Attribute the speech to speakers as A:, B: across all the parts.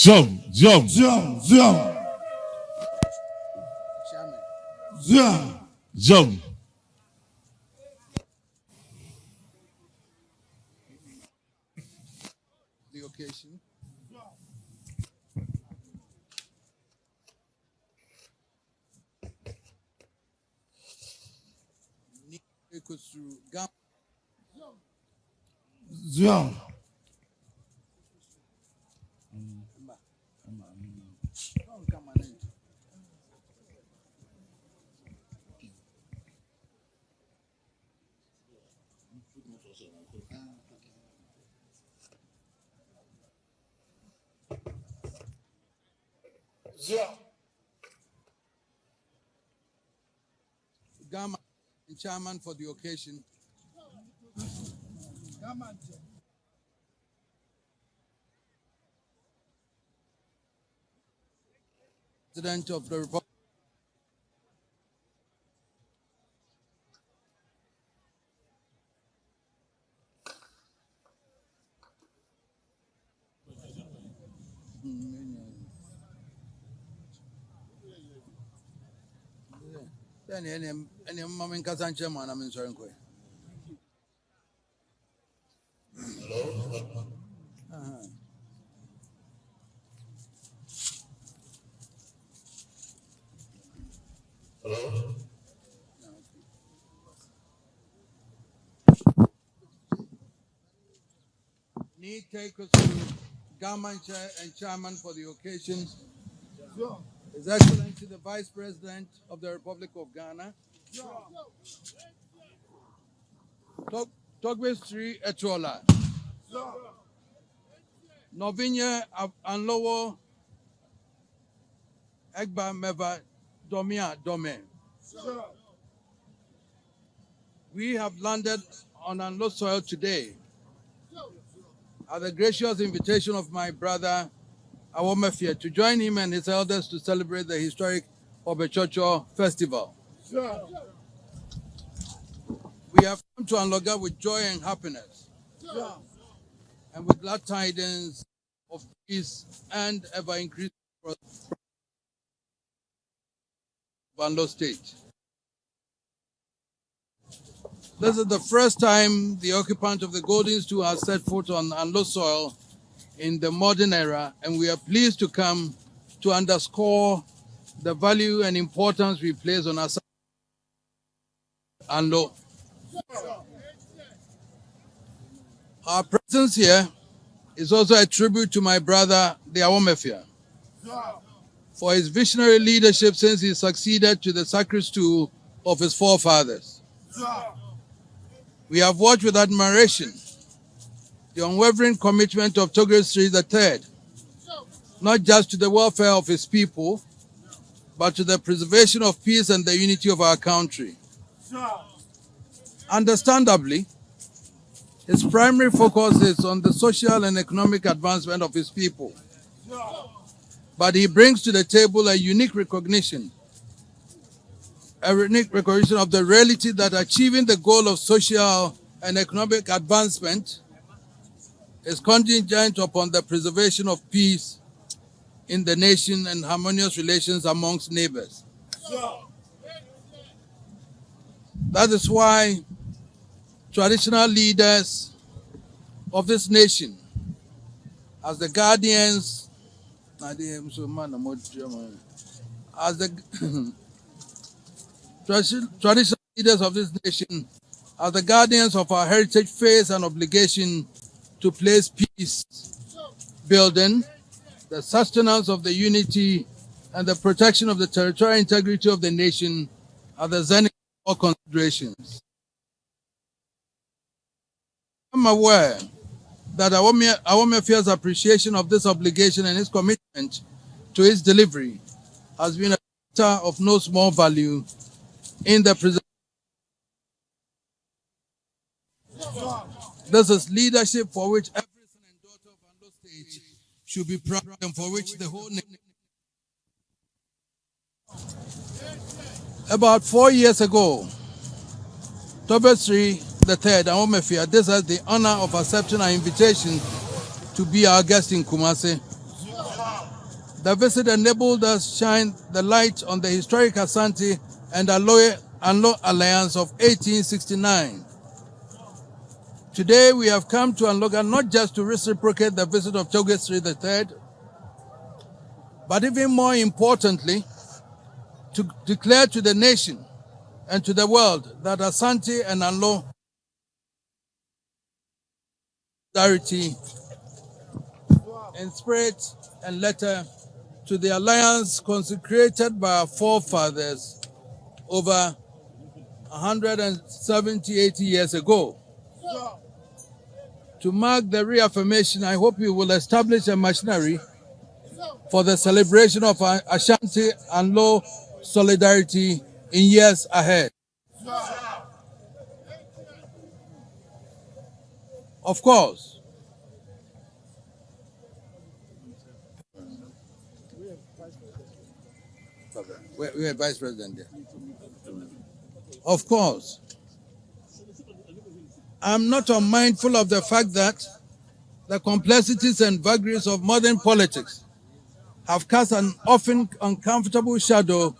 A: Jump.
B: The occasion. Gama, chairman for the occasion. President of the Republic. Any moment, Kasanche, man, I'm in Sorenque.
A: Hello.
B: Need take us to Government Chair and Chairman for the occasion. His Excellency the Vice President of the Republic of Ghana. Togbestri Etrola. Novinya Anlo Egba Meva Domia Dome. We have landed on Anlo soil today at the gracious invitation of my brother Awomefia to join him and his elders to celebrate the historic Obechocho Festival. We have come to Anloga with joy and happiness and with glad tidings of peace and ever-increasing prosperity of Anlo State. This is the first time the occupant of the Golden Stool has set foot on Anlo soil in the modern era, and we are pleased to come to underscore the value and importance we place on Asante Anlo. Our presence here is also a tribute to my brother, the Awomefia, for his visionary leadership since he succeeded to the sacred stool of his forefathers. We have watched with admiration the unwavering commitment of Togbestri III, not just to the welfare of his people, but to the preservation of peace and the unity of our country. Understandably, his primary focus is on the social and economic advancement of his people. But he brings to the table a unique recognition of the reality that achieving the goal of social and economic advancement is contingent upon the preservation of peace in the nation and harmonious relations amongst neighbors. That is why traditional leaders of this nation, as the guardians, traditional leaders of this nation, as the guardians of our heritage, face an obligation to place peace building, the sustenance of the unity, and the protection of the territorial integrity of the nation are the zenith of all considerations. I'm aware that Awomefia's appreciation of this obligation and his commitment to its delivery has been a matter of no small value in the preservation. This is leadership for which every son and daughter of Anlo State should be proud and for which the whole nation. About 4 years ago, Togbestri III Awomefia this has the honor of accepting our invitation to be our guest in Kumasi. The visit enabled us shine the light on the historic Asante and Anlo alliance of 1869. Today we have come to Anloga not just to reciprocate the visit of Chogesri III, but even more importantly, to declare to the nation and to the world that Asante and Anlo solidarity in spirit and letter to the alliance consecrated by our forefathers over 170, 80 years ago. To mark the reaffirmation, I hope we will establish a machinery for the celebration of Asante and Anlo solidarity in years ahead. Of course, we have Vice President there. Of course, I'm not unmindful of the fact that the complexities and vagaries of modern politics have cast an often uncomfortable shadow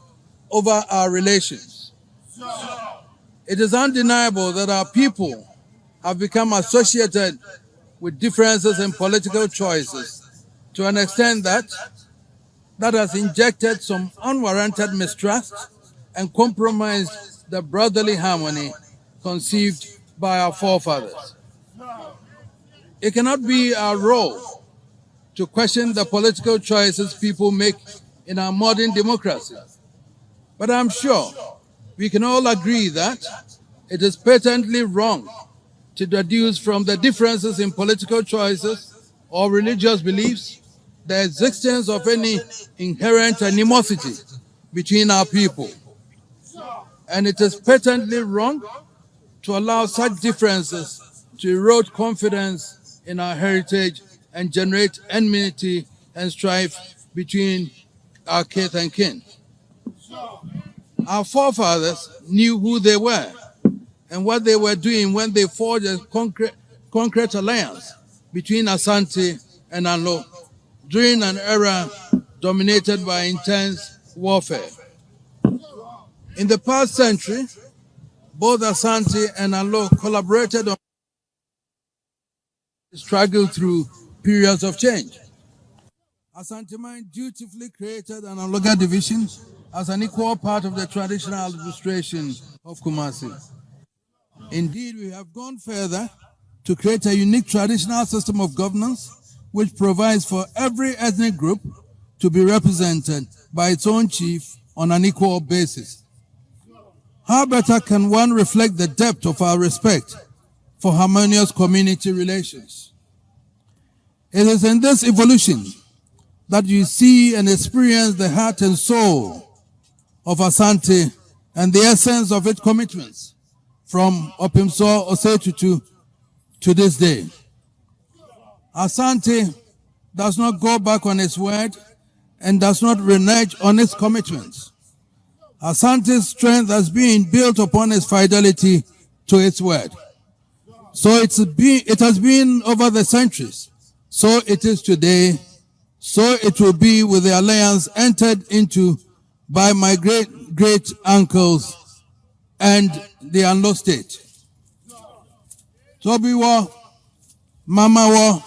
B: over our relations. It is undeniable that our people have become associated with differences in political choices to an extent that has injected some unwarranted mistrust and compromised the brotherly harmony conceived by our forefathers. It cannot be our role to question the political choices people make in our modern democracy. But I'm sure we can all agree that it is patently wrong to deduce from the differences in political choices or religious beliefs the existence of any inherent animosity between our people. And it is patently wrong to allow such differences to erode confidence in our heritage and generate enmity and strife between our kith and kin. Our forefathers knew who they were and what they were doing when they forged a concrete alliance between Asante and Anlo during an era dominated by intense warfare. In the past century, both Asante and Anlo collaborated on struggle through periods of change. Asantehene dutifully created an Anloga division as an equal part of the traditional administration of Kumasi. Indeed, we have gone further to create a unique traditional system of governance which provides for every ethnic group to be represented by its own chief on an equal basis. How better can one reflect the depth of our respect for harmonious community relations? It is in this evolution that you see and experience the heart and soul of Asante and the essence of its commitments from Otumfuo, Osei, Tutu to this day. Asante does not go back on its word and does not renege on its commitments. Asante's strength has been built upon its fidelity to its word. So it has been over the centuries. So it is today. So it will be with the alliance entered into by my great uncles and the Anlo state. Tobiwa, Mamawa,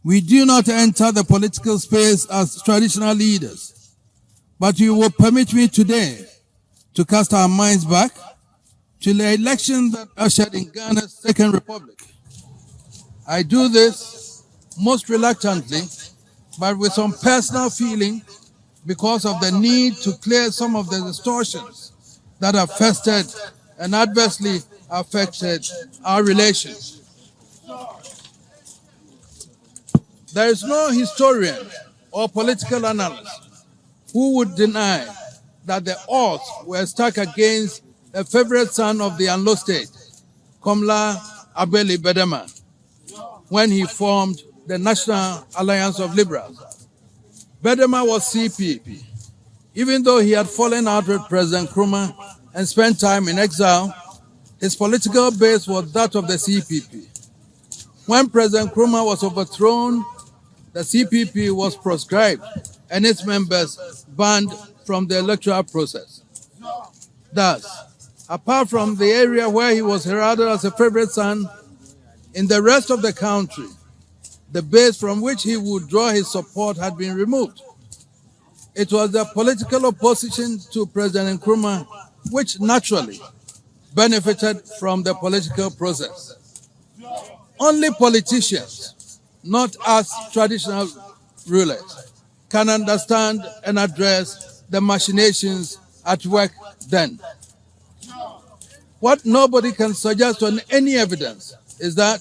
B: we do not enter the political space as traditional leaders, but you will permit me today to cast our minds back to the election that ushered in Ghana's Second Republic. I do this most reluctantly, but with some personal feeling because of the need to clear some of the distortions that have festered and adversely affected our relations. There is no historian or political analyst who would deny that the odds were stacked against a favorite son of the Anlo state, Komla Abeli Bedema, when he formed the National Alliance of Liberals. Bedema was CPP. Even though he had fallen out with President Nkrumah and spent time in exile, his political base was that of the CPP. When President Nkrumah was overthrown the CPP was proscribed and its members banned from the electoral process. Thus, apart from the area where he was heralded as a favorite son, in the rest of the country, the base from which he would draw his support had been removed. It was the political opposition to President Nkrumah which naturally benefited from the political process. Only politicians, not us traditional rulers, can understand and address the machinations at work then. What nobody can suggest on any evidence is that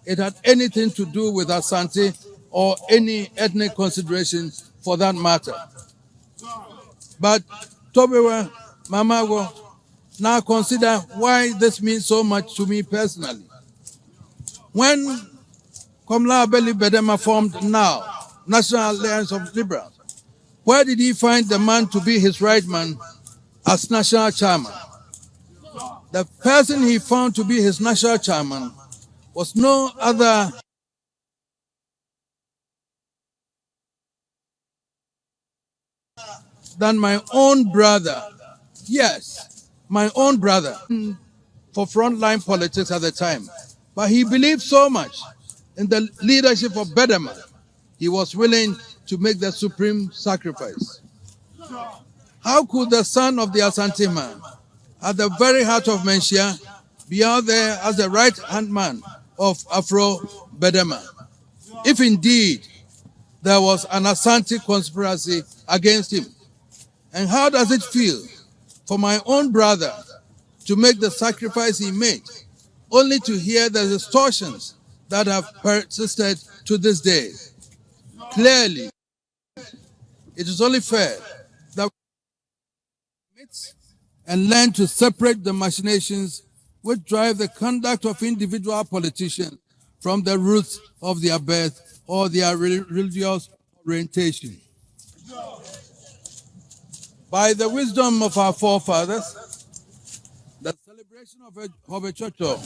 B: it had anything to do with Asante or any ethnic consideration for that matter. But Tobewa Mamago, now consider why this means so much to me personally. When Komla Abeli Bedema formed now, National Alliance of Liberals, where did he find the man to be his right man as national chairman? The person he found to be his national chairman was no other than my own brother. Yes, my own brother for frontline politics at the time. But he believed so much in the leadership of Bedema, he was willing to make the supreme sacrifice. How could the son of the Asante man, at the very heart of Menchia, be out there as the right-hand man of Afro Bedema, if indeed there was an Asante conspiracy against him? And how does it feel for my own brother to make the sacrifice he made, only to hear the distortions that have persisted to this day? Clearly, it is only fair that we admit and learn to separate the machinations which drive the conduct of individual politicians from the roots of their birth or their religious orientation. By the wisdom of our forefathers, the celebration of a Chocho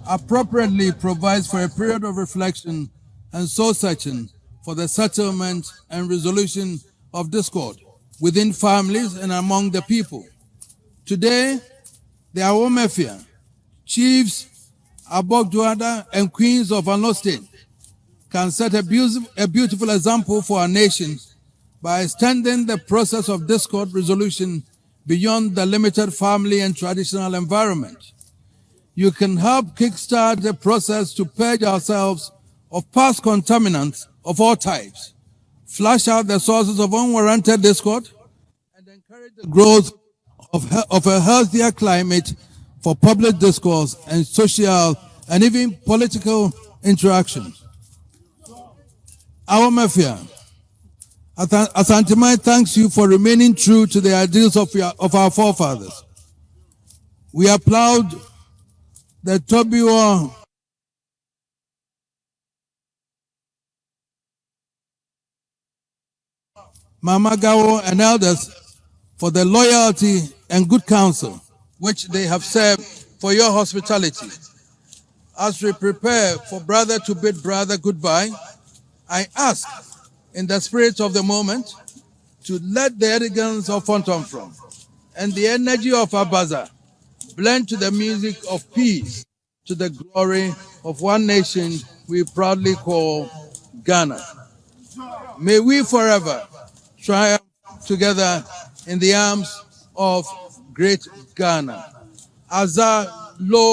B: appropriately provides for a period of reflection and soul-searching for the settlement and resolution of discord within families and among the people. Today, the Awomefia, chiefs, Abogduada, and queens of Anlo State can set a beautiful example for our nation by extending the process of discord resolution beyond the limited family and traditional environment. You can help kickstart the process to purge ourselves of past contaminants of all types, flush out the sources of unwarranted discord, and encourage the growth of a healthier climate for public discourse and social and even political interaction. Our Mafia, Asantehene thanks you for remaining true to the ideals of our forefathers. We applaud the Tobiwa Mamagawo and elders for the loyalty and good counsel which they have served for your hospitality. As we prepare for brother to bid brother goodbye, I ask in the spirit of the moment to let the elegance of Otumfuo and the energy of Abaza blend to the music of peace, to the glory of one nation we proudly call Ghana. May we forever triumph together in the arms of great Ghana. Azalo.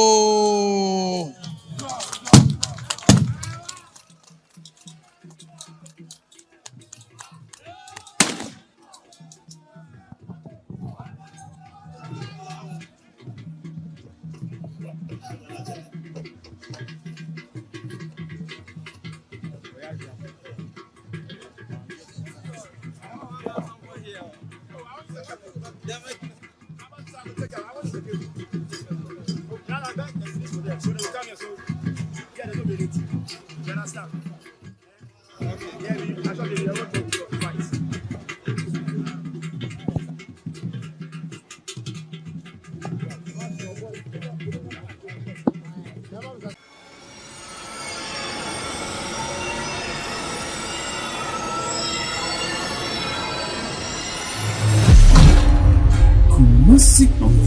A: musique, nos